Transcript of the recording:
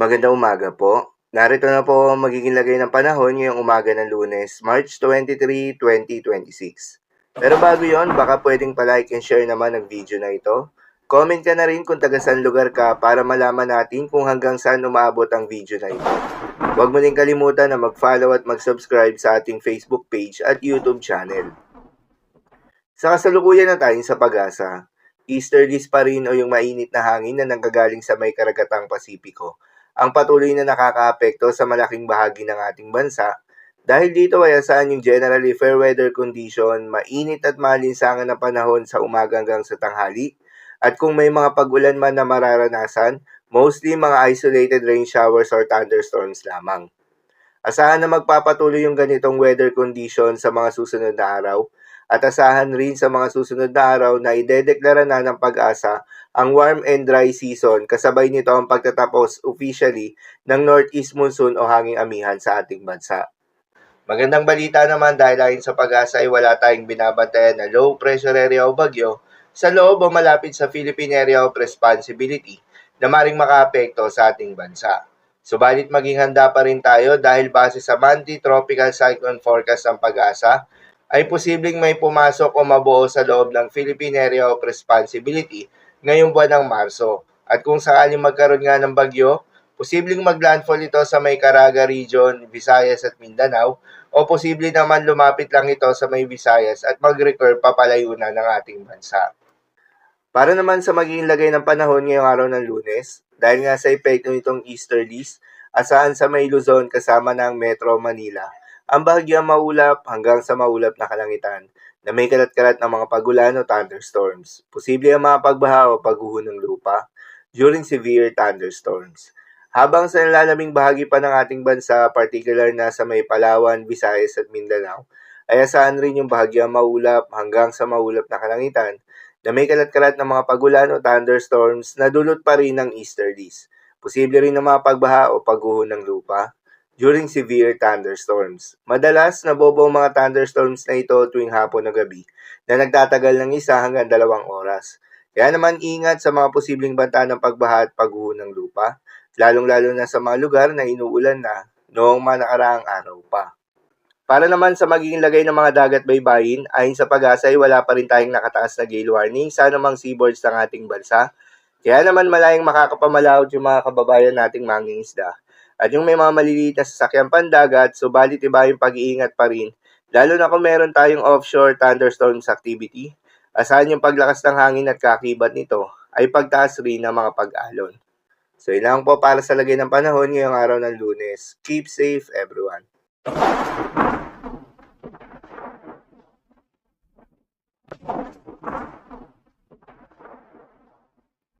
Magandang umaga po. Narito na po ang magiging lagay ng panahon ngayong umaga ng Lunes, March 23, 2026. Pero bago yon, baka pwedeng pa-like and share naman ang video na ito. Comment ka na rin kung taga saan lugar ka para malaman natin kung hanggang saan umaabot ang video na ito. Huwag mo din kalimutan na mag-follow at mag-subscribe sa ating Facebook page at YouTube channel. Sa kasalukuyan na tayo sa pag-asa, easterlies pa rin o yung mainit na hangin na nanggagaling sa may karagatang Pasipiko ang patuloy na nakakaapekto sa malaking bahagi ng ating bansa. Dahil dito ay asahan yung generally fair weather condition, mainit at malinsangan na panahon sa umaga hanggang sa tanghali. At kung may mga pag-ulan man na mararanasan, mostly mga isolated rain showers or thunderstorms lamang. Asahan na magpapatuloy yung ganitong weather condition sa mga susunod na araw at asahan rin sa mga susunod na araw na idedeklara na ng Pag-asa ang warm and dry season kasabay nito ang pagtatapos officially ng northeast monsoon o hanging amihan sa ating bansa. Magandang balita naman dahil ayon sa Pag-asa ay wala tayong binabantayan na low pressure area o bagyo sa loob o malapit sa Philippine Area of Responsibility na maring makaapekto sa ating bansa. Subalit maging handa pa rin tayo dahil base sa monthly tropical cyclone forecast ng Pag-asa, ay posibleng may pumasok o mabuo sa loob ng Philippine Area of Responsibility ngayong buwan ng Marso. At kung sakaling magkaroon nga ng bagyo, posibleng maglandfall ito sa may Caraga Region, Visayas at Mindanao o posible naman lumapit lang ito sa may Visayas at mag-recur papalayo na ng ating bansa. Para naman sa magiging lagay ng panahon ngayong araw ng Lunes, dahil nga sa epekto nitong easterlies, asahan sa may Luzon kasama ng Metro Manila, ang bahagyang maulap hanggang sa maulap na kalangitan na may kalat-kalat ng mga pagulan o thunderstorms. Posible ang mga pagbaha o pagguho ng lupa during severe thunderstorms. Habang sa nalalabing bahagi pa ng ating bansa, particular na sa may Palawan, Visayas at Mindanao, ay asahan rin yung bahagyang maulap hanggang sa maulap na kalangitan na may kalat-kalat ng mga pagulan o thunderstorms na dulot pa rin ng easterlies. Posible rin na mga pagbaha o pagguho ng lupa during severe thunderstorms. Madalas, nabobo ang mga thunderstorms na ito tuwing hapon o gabi na nagtatagal ng 1 hanggang 2 oras. Kaya naman ingat sa mga posibleng banta ng pagbaha at pagguho ng lupa, lalong-lalo na sa mga lugar na inuulan na noong mga nakaraang araw pa. Para naman sa magiging lagay ng mga dagat baybayin, ayon sa Pag-asa ay wala pa rin tayong nakataas na gale warning sa anumang seaboards ng ating bansa. Kaya naman malayang makakapamalaot yung mga kababayan nating mangingisda. At yung may mga maliliit na sasakyan pandagat, subalit iba yung pag-iingat pa rin, lalo na kung meron tayong offshore thunderstorms activity, asahan yung paglakas ng hangin at kakibat nito ay pagtaas rin ng mga pag-alon. So yun lang po para sa lagay ng panahon ngayong araw ng Lunes. Keep safe everyone.